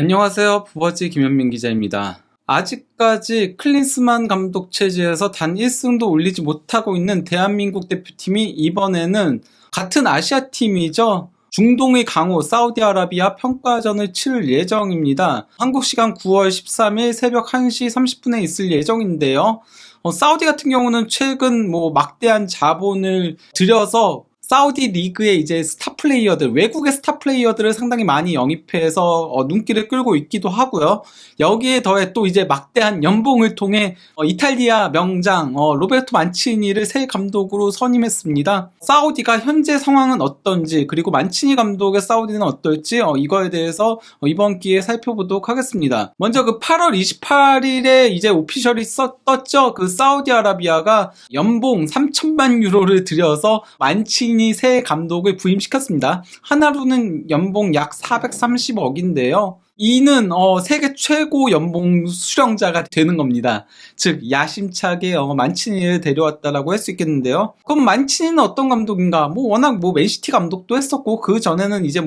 안녕하세요. 부버지 김현민 기자입니다. 아직까지 클린스만 감독 체제에서 단 1승도 올리지 못하고 있는 대한민국 대표팀이 이번에는 같은 아시아 팀이죠. 중동의 강호 사우디아라비아 평가전을 치를 예정입니다. 한국 시간 9월 13일 새벽 1시 30분에 있을 예정인데요. 사우디 같은 경우는 최근 막대한 자본을 들여서 사우디 리그의 이제 스타 플레이어들, 외국의 스타 플레이어들을 상당히 많이 영입해서 눈길을 끌고 있기도 하고요. 여기에 더해 또 이제 막대한 연봉을 통해 이탈리아 명장 로베르토 만치니를 새 감독으로 선임했습니다. 사우디가 현재 상황은 어떤지, 그리고 만치니 감독의 사우디는 어떨지 이거에 대해서 이번 기회에 살펴보도록 하겠습니다. 먼저 그 8월 28일에 이제 오피셜이 떴죠. 그 사우디아라비아가 연봉 3천만 유로를 들여서 만치니 새 감독을 부임시켰습니다. 하나로는 연봉 약 430억인데요. 이는 세계 최고 연봉 수령자가 되는 겁니다. 즉 야심차게 만치니를 데려왔다라고 할 수 있겠는데요. 그럼 만치니는 어떤 감독인가? 워낙 맨시티 감독도 했었고, 그 전에는 이제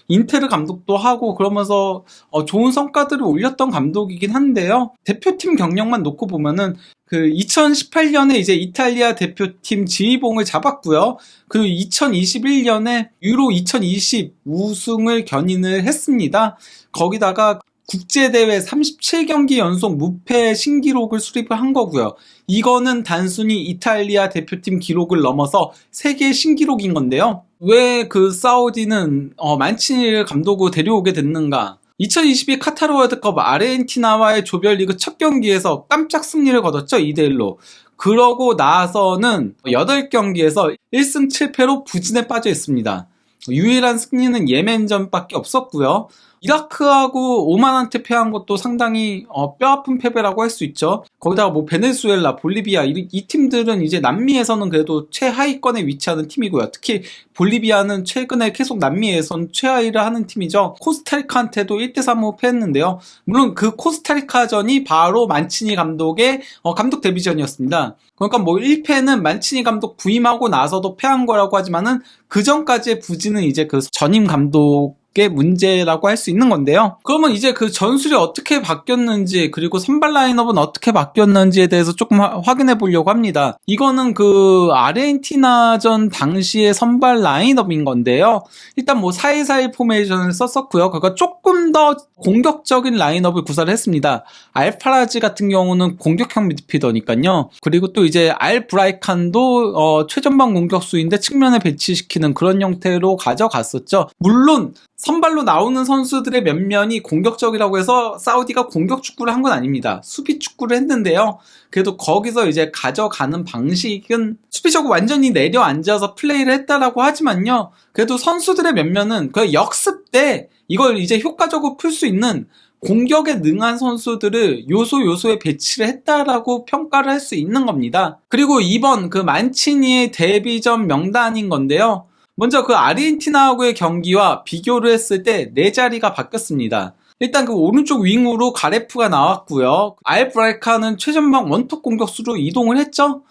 인테르 감독도 하고 그러면서 좋은 성과들을 올렸던 감독이긴 한데요. 대표팀 경력만 놓고 보면은 그 2018년에 이제 이탈리아 대표팀 지휘봉을 잡았고요. 그리고 2021년에 유로 2020 우승을 견인을 했습니다. 거기다가 국제대회 37경기 연속 무패 신기록을 수립을 한 거고요. 이거는 단순히 이탈리아 대표팀 기록을 넘어서 세계 신기록인 건데요. 왜 그 사우디는 만치니를 감독으로 데려오게 됐는가? 2022 카타르 월드컵 아르헨티나와의 조별리그 첫 경기에서 깜짝 승리를 거뒀죠. 2대1로. 그러고 나서는 8경기에서 1승 7패로 부진에 빠져 있습니다. 유일한 승리는 예멘전밖에 없었고요. 이라크하고 오만한테 패한 것도 상당히 뼈아픈 패배라고 할 수 있죠. 거기다가 베네수엘라, 볼리비아 이 팀들은 이제 남미에서는 그래도 최하위권에 위치하는 팀이고요. 특히 볼리비아는 최근에 계속 남미에선 최하위를 하는 팀이죠. 코스타리카한테도 1대3으로 패했는데요. 물론 그 코스타리카전이 바로 만치니 감독의 감독 데뷔전이었습니다. 그러니까 1패는 만치니 감독 부임하고 나서도 패한 거라고 하지만은 그 전까지의 부진은 이제 그 전임 감독 게 문제라고 할 수 있는 건데요. 그러면 이제 그 전술이 어떻게 바뀌었는지, 그리고 선발 라인업은 어떻게 바뀌었는지에 대해서 조금 확인해 보려고 합니다. 이거는 그 아르헨티나전 당시의 선발 라인업인 건데요. 일단 4-2-4-1 포메이션을 썼었고요. 그러니까 조금 더 공격적인 라인업을 구사를 했습니다. 알파라지 같은 경우는 공격형 미드필더니까요. 그리고 또 이제 알브라이칸도 최전방 공격수인데 측면에 배치시키는 그런 형태로 가져갔었죠. 물론 선발로 나오는 선수들의 면면이 공격적이라고 해서 사우디가 공격 축구를 한 건 아닙니다. 수비 축구를 했는데요. 그래도 거기서 이제 가져가는 방식은 수비적으로 완전히 내려앉아서 플레이를 했다라고 하지만요. 그래도 선수들의 면면은 그 역습 때 이걸 이제 효과적으로 풀 수 있는 공격에 능한 선수들을 요소에 배치를 했다라고 평가를 할 수 있는 겁니다. 그리고 이번 그 만치니의 데뷔전 명단인 건데요. 먼저 그 아르헨티나하고의 경기와 비교를 했을 때 네 자리가 바뀌었습니다. 일단 그 오른쪽 윙으로 가레프가 나왔고요. 알브라이카는 최전방 원톱 공격수로 이동을 했죠.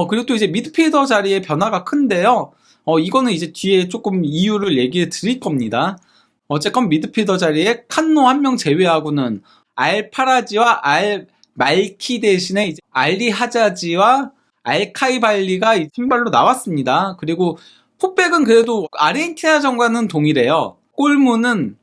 그리고 또 이제 미드필더 자리에 변화가 큰데요. 이거는 이제 뒤에 조금 이유를 얘기해 드릴 겁니다. 어쨌건 미드필더 자리에 칸노 한 명 제외하고는 알파라지와 알말키 대신에 이제 알리 하자지와 알카이발리가 선발로 나왔습니다. 그리고 포백은 그래도 아르헨티나전과는 동일해요. 골문은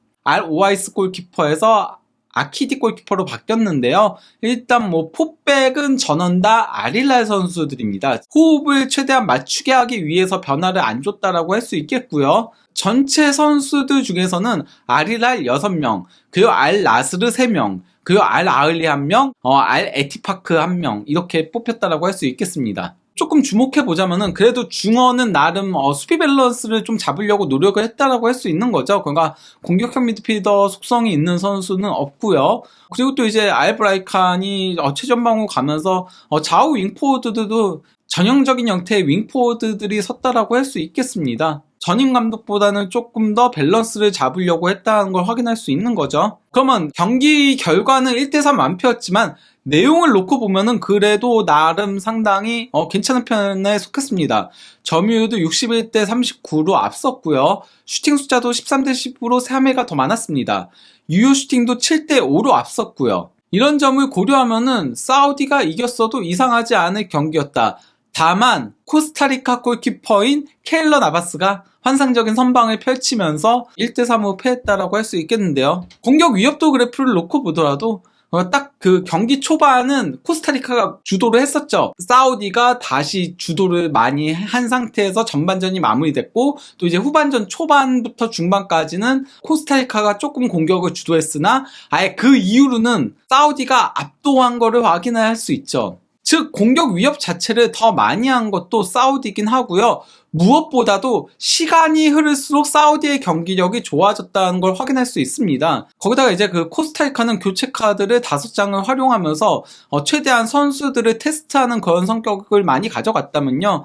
오아이스 골키퍼에서 아키디 골키퍼로 바뀌었는데요. 일단 포백은 전원 다 아릴랄 선수들입니다. 호흡을 최대한 맞추게 하기 위해서 변화를 안 줬다라고 할 수 있겠고요. 전체 선수들 중에서는 아릴랄 6명, 그리고 알 나스르 3명, 그리고 알 아흘리 1명, 알 에티파크 1명 이렇게 뽑혔다라고 할 수 있겠습니다. 조금 주목해보자면은 그래도 중원은 나름 수비 밸런스를 좀 잡으려고 노력을 했다라고 할 수 있는 거죠. 그러니까 공격형 미드필더 속성이 있는 선수는 없고요. 그리고 또 이제 알브라이칸이 최전방으로 가면서 좌우 윙포워드들도 전형적인 형태의 윙포워드들이 섰다라고 할 수 있겠습니다. 전임 감독보다는 조금 더 밸런스를 잡으려고 했다는 걸 확인할 수 있는 거죠. 그러면 경기 결과는 1대3 완패였지만 내용을 놓고 보면은 그래도 나름 상당히 괜찮은 편에 속했습니다. 점유율도 61대 39로 앞섰고요. 슈팅 숫자도 13대 10으로 3회가 더 많았습니다. 유효 슈팅도 7대 5로 앞섰고요. 이런 점을 고려하면은 사우디가 이겼어도 이상하지 않을 경기였다. 다만 코스타리카 골키퍼인 케일러 나바스가 환상적인 선방을 펼치면서 1대 3으로 패했다라고 할 수 있겠는데요. 공격 위협도 그래프를 놓고 보더라도 딱 그 경기 초반은 코스타리카가 주도를 했었죠. 사우디가 다시 주도를 많이 한 상태에서 전반전이 마무리됐고, 또 이제 후반전 초반부터 중반까지는 코스타리카가 조금 공격을 주도했으나 아예 그 이후로는 사우디가 압도한 거를 확인할 수 있죠. 즉 공격 위협 자체를 더 많이 한 것도 사우디긴 하고요. 무엇보다도 시간이 흐를수록 사우디의 경기력이 좋아졌다는 걸 확인할 수 있습니다. 거기다가 이제 그 코스타리카는 교체 카드를 5장을 활용하면서 최대한 선수들을 테스트하는 그런 성격을 많이 가져갔다면요.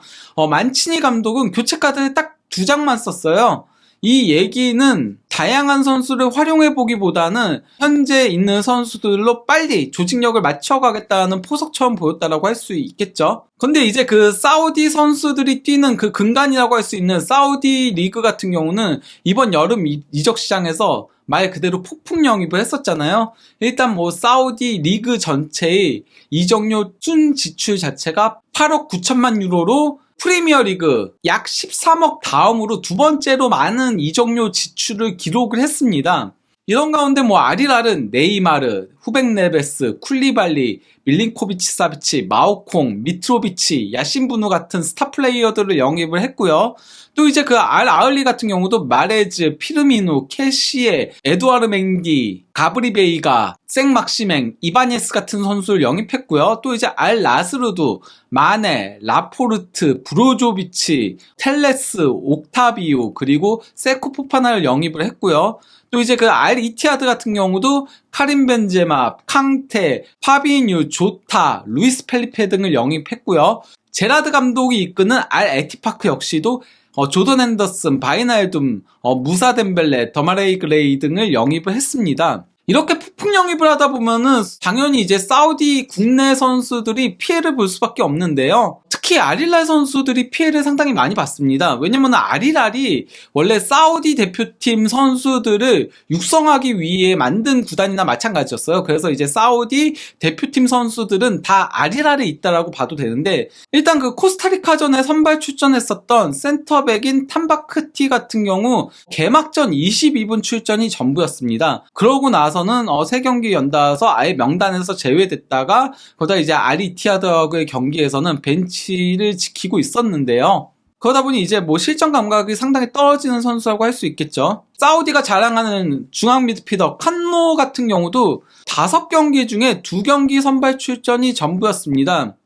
만치니 감독은 교체 카드를 딱 2장만 썼어요. 이 얘기는 다양한 선수를 활용해보기보다는 현재 있는 선수들로 빨리 조직력을 맞춰가겠다는 포석처럼 보였다라고 할 수 있겠죠. 근데 이제 그 사우디 선수들이 뛰는 그 근간이라고 할 수 있는 사우디 리그 같은 경우는 이번 여름 이적 시장에서 말 그대로 폭풍 영입을 했었잖아요. 일단 뭐 사우디 리그 전체의 이적료 순 지출 자체가 8억 9천만 유로로 프리미어리그 약 13억 다음으로 두 번째로 많은 이적료 지출을 기록을 했습니다. 이런 가운데 뭐 아리랄은 네이마르, 후백 네베스, 쿨리발리, 밀린코비치 사비치, 마오콩, 미트로비치, 야신부누 같은 스타 플레이어들을 영입을 했고요. 또 이제 그 알 아흘리 같은 경우도 마레즈, 피르미누, 캐시에, 에두아르 맹기, 가브리 베이가, 생막시맹, 이바니에스 같은 선수를 영입했고요. 또 이제 알 나스르도 마네, 라포르트, 브로조비치, 텔레스, 옥타비오, 그리고 세코 포파나를 영입을 했고요. 또 이제 그 알 이티하드 같은 경우도 카림 벤제마, 캉테, 파비뉴, 조타, 루이스 펠리페 등을 영입했고요. 제라드 감독이 이끄는 알 에티파크 역시도 조던 핸더슨, 바이날둠, 무사 덴벨레, 더마레이 그레이 등을 영입을 했습니다. 이렇게 폭풍 영입을 하다 보면은 당연히 이제 사우디 국내 선수들이 피해를 볼 수밖에 없는데요. 특히 아리랄 선수들이 피해를 상당히 많이 봤습니다. 왜냐면 아리랄이 원래 사우디 대표팀 선수들을 육성하기 위해 만든 구단이나 마찬가지였어요. 그래서 이제 사우디 대표팀 선수들은 다 아리랄에 있다라고 봐도 되는데, 일단 그 코스타리카전에 선발 출전했었던 센터백인 탐바크티 같은 경우 개막전 22분 출전이 전부였습니다. 그러고 나서는 3경기 연달아서 아예 명단에서 제외됐다가 거기다 이제 아리티아드의 경기에서는 벤치를 지키고 있었는데요. 그러다 보니 이제 뭐 실전 감각이 상당히 떨어지는 선수라고 할 수 있겠죠. 사우디가 자랑하는 중앙 미드필더 칸노 같은 경우도 5경기 중에 2경기 선발 출전이 전부였습니다.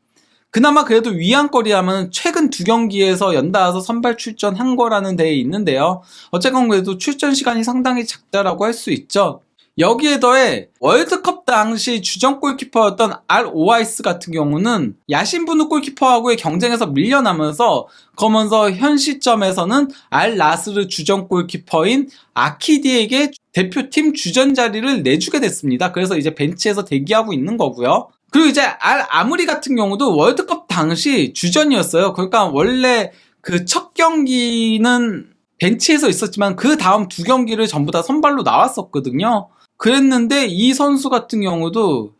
그나마 그래도 위안거리라면 최근 2경기에서 연달아서 선발 출전한 거라는 데에 있는데요. 어쨌건 그래도 출전 시간이 상당히 작다라고 할 수 있죠. 여기에 더해 월드컵 당시 주전 골키퍼였던 알 오아이스 같은 경우는 야신부누 골키퍼하고의 경쟁에서 밀려나면서 그러면서 현 시점에서는 알 나스르 주전 골키퍼인 아키디에게 대표팀 주전 자리를 내주게 됐습니다. 그래서 이제 벤치에서 대기하고 있는 거고요. 그리고 이제 알 아무리 같은 경우도 월드컵 당시 주전이었어요. 그러니까 원래 그 첫 경기는 벤치에서 있었지만 그 다음 2경기를 전부 다 선발로 나왔었거든요. 그랬는데 이 선수 같은 경우도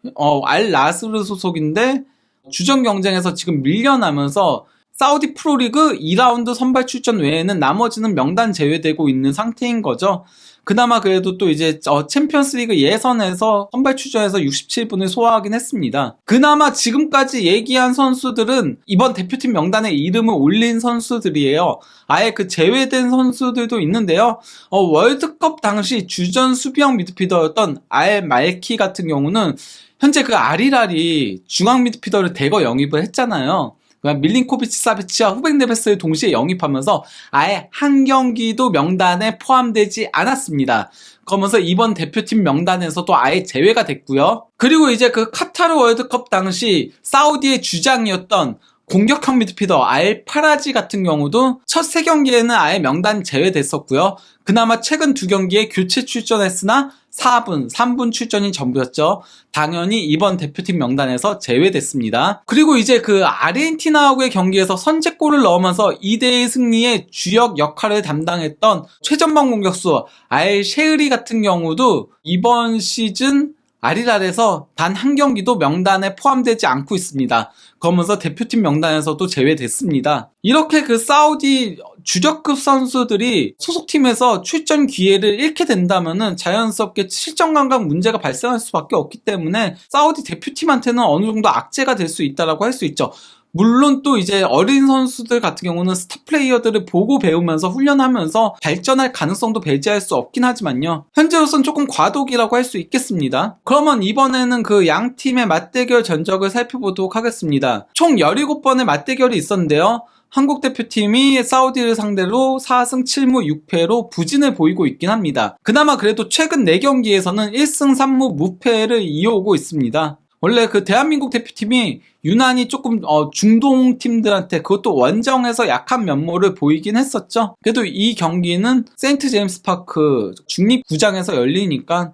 알 나스르 소속인데 주전 경쟁에서 지금 밀려나면서 사우디 프로리그 2라운드 선발 출전 외에는 나머지는 명단 제외되고 있는 상태인 거죠. 그나마 그래도 또 이제 챔피언스리그 예선에서 선발 출전해서 67분을 소화하긴 했습니다. 그나마 지금까지 얘기한 선수들은 이번 대표팀 명단에 이름을 올린 선수들이에요. 아예 그 제외된 선수들도 있는데요. 월드컵 당시 주전 수비형 미드필더였던 알 말키 같은 경우는 현재 그 아리랄이 중앙 미드필더를 대거 영입을 했잖아요. 밀린코비치 사비치와 후백 네베스를 동시에 영입하면서 아예 한 경기도 명단에 포함되지 않았습니다. 그러면서 이번 대표팀 명단에서도 아예 제외가 됐고요. 그리고 이제 그 카타르 월드컵 당시 사우디의 주장이었던 공격형 미드필더 알파라지 같은 경우도 첫 3경기에는 아예 명단 제외됐었고요. 그나마 최근 2경기에 교체 출전했으나 4분, 3분 출전이 전부였죠. 당연히 이번 대표팀 명단에서 제외됐습니다. 그리고 이제 그 아르헨티나하고의 경기에서 선제골을 넣으면서 2대1 승리의 주역 역할을 담당했던 최전방 공격수 알셰으리 같은 경우도 이번 시즌 아리랄에서 단 한 경기도 명단에 포함되지 않고 있습니다. 그러면서 대표팀 명단에서도 제외됐습니다. 이렇게 그 사우디 주력급 선수들이 소속팀에서 출전 기회를 잃게 된다면은 자연스럽게 실전 감각 문제가 발생할 수밖에 없기 때문에 사우디 대표팀한테는 어느 정도 악재가 될 수 있다라고 할 수 있죠. 물론 또 이제 어린 선수들 같은 경우는 스타 플레이어들을 보고 배우면서 훈련하면서 발전할 가능성도 배제할 수 없긴 하지만요. 현재로선 조금 과도기라고 할 수 있겠습니다. 그러면 이번에는 그 양 팀의 맞대결 전적을 살펴보도록 하겠습니다. 총 17번의 맞대결이 있었는데요. 한국 대표팀이 사우디를 상대로 4승 7무 6패로 부진을 보이고 있긴 합니다. 그나마 그래도 최근 4경기에서는 1승 3무 무패를 이어오고 있습니다. 원래 그 대한민국 대표팀이 유난히 조금 중동 팀들한테 그것도 원정에서 약한 면모를 보이긴 했었죠. 그래도 이 경기는 세인트 제임스 파크 중립구장에서 열리니까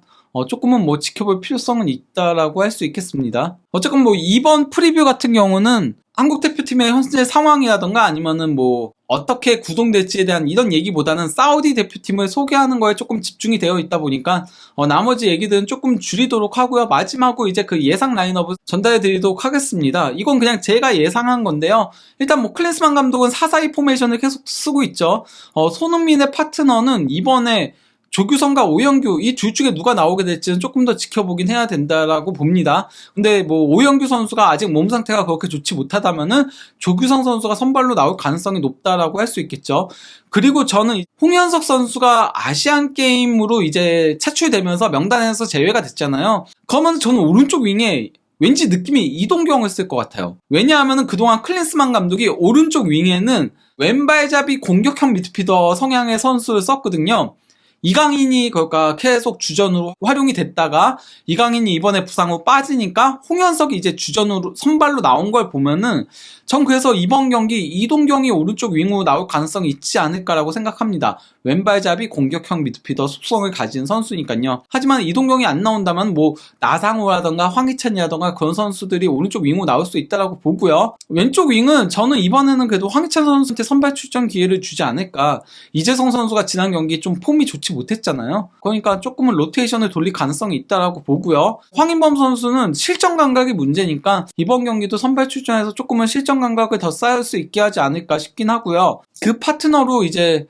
조금은 뭐 지켜볼 필요성은 있다라고 할 수 있겠습니다. 어쨌건 뭐 이번 프리뷰 같은 경우는 한국 대표팀의 현재 상황이라던가 아니면은 뭐 어떻게 구동될지에 대한 이런 얘기보다는 사우디 대표팀을 소개하는 거에 조금 집중이 되어 있다 보니까 나머지 얘기들은 조금 줄이도록 하고요. 마지막으로 이제 그 예상 라인업을 전달해 드리도록 하겠습니다. 이건 그냥 제가 예상한 건데요. 일단 뭐 클린스만 감독은 4-4-2 포메이션을 계속 쓰고 있죠. 손흥민의 파트너는 이번에 조규성과 오영규 이 둘 중에 누가 나오게 될지는 조금 더 지켜보긴 해야 된다라고 봅니다. 근데 뭐 오영규 선수가 아직 몸 상태가 그렇게 좋지 못하다면은 조규성 선수가 선발로 나올 가능성이 높다라고 할 수 있겠죠. 그리고 저는 홍현석 선수가 아시안 게임으로 이제 차출되면서 명단에서 제외가 됐잖아요. 그러면 저는 오른쪽 윙에 왠지 느낌이 이동경을 쓸 것 같아요. 왜냐하면은 그동안 클린스만 감독이 오른쪽 윙에는 왼발잡이 공격형 미드필더 성향의 선수를 썼거든요. 이강인이 그러니까 계속 주전으로 활용이 됐다가 이강인이 이번에 부상 후 빠지니까 홍현석이 이제 주전으로 선발로 나온 걸 보면은 전 그래서 이번 경기 이동경이 오른쪽 윙으로 나올 가능성이 있지 않을까라고 생각합니다. 왼발잡이 공격형 미드필더 속성을 가진 선수니까요. 하지만 이동경이 안 나온다면 뭐 나상호라던가 황희찬이라던가 그런 선수들이 오른쪽 윙으로 나올 수 있다라고 보고요. 왼쪽 윙은 저는 이번에는 그래도 황희찬 선수한테 선발 출전 기회를 주지 않을까. 이재성 선수가 지난 경기 좀 폼이 좋지 못했잖아요. 그러니까 조금은 로테이션을 돌릴 가능성이 있다라고 보고요. 황인범 선수는 실전 감각이 문제니까 이번 경기도 선발 출전해서 조금은 실전 감각을 더 쌓을 수 있게 하지 않을까 싶긴 하고요. 그 파트너로 이제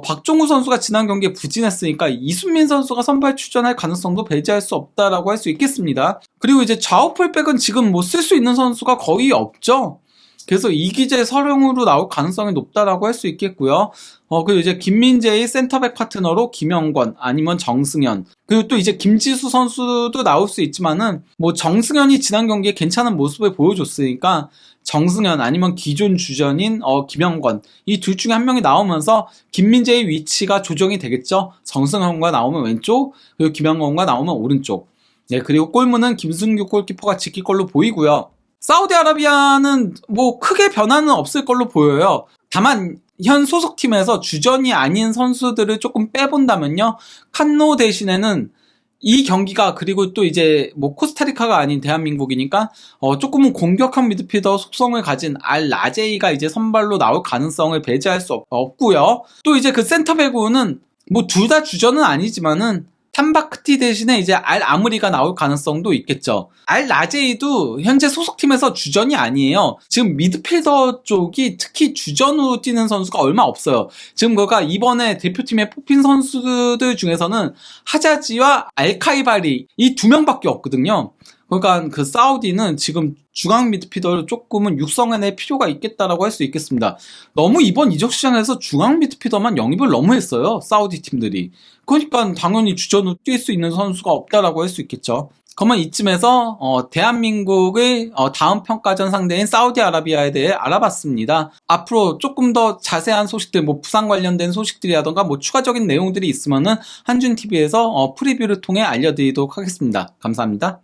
박종우 선수가 지난 경기에 부진했으니까 이순민 선수가 선발 출전할 가능성도 배제할 수 없다라고 할 수 있겠습니다. 그리고 이제 좌우 풀백은 지금 뭐 쓸 수 있는 선수가 거의 없죠. 그래서 이기재 서령으로 나올 가능성이 높다라고 할 수 있겠고요. 그리고 이제 김민재의 센터백 파트너로 김영권 아니면 정승현, 그리고 또 이제 김지수 선수도 나올 수 있지만은 뭐 정승현이 지난 경기에 괜찮은 모습을 보여줬으니까 정승현 아니면 기존 주전인 김영권 이 둘 중에 한 명이 나오면서 김민재의 위치가 조정이 되겠죠. 정승현과 나오면 왼쪽, 그리고 김영권과 나오면 오른쪽. 네, 그리고 골문은 김승규 골키퍼가 지킬 걸로 보이고요. 사우디아라비아는 뭐 크게 변화는 없을 걸로 보여요. 다만 현 소속팀에서 주전이 아닌 선수들을 조금 빼본다면요, 칸노 대신에는 이 경기가, 그리고 또 이제 뭐 코스타리카가 아닌 대한민국이니까 조금은 공격형 미드필더 속성을 가진 알 라제이가 이제 선발로 나올 가능성을 배제할 수 없고요. 또 이제 그 센터백으로는 뭐 둘 다 주전은 아니지만은 탄바크티 대신에 이제 알 아무리가 나올 가능성도 있겠죠. 알 라제이도 현재 소속팀에서 주전이 아니에요. 지금 미드필더 쪽이 특히 주전으로 뛰는 선수가 얼마 없어요. 지금 그가 이번에 대표팀에 뽑힌 선수들 중에서는 하자지와 알카이바리 이 두 명밖에 없거든요. 그러니까 그 사우디는 지금 중앙 미드필더를 조금은 육성해낼 필요가 있겠다라고 할 수 있겠습니다. 너무 이번 이적 시장에서 중앙 미드필더만 영입을 너무 했어요, 사우디 팀들이. 그러니까 당연히 주전으로 뛸 수 있는 선수가 없다라고 할 수 있겠죠. 그러면 이쯤에서 대한민국의 다음 평가전 상대인 사우디아라비아에 대해 알아봤습니다. 앞으로 조금 더 자세한 소식들, 뭐 부상 관련된 소식들이라던가 뭐 추가적인 내용들이 있으면은 한준TV에서 프리뷰를 통해 알려드리도록 하겠습니다. 감사합니다.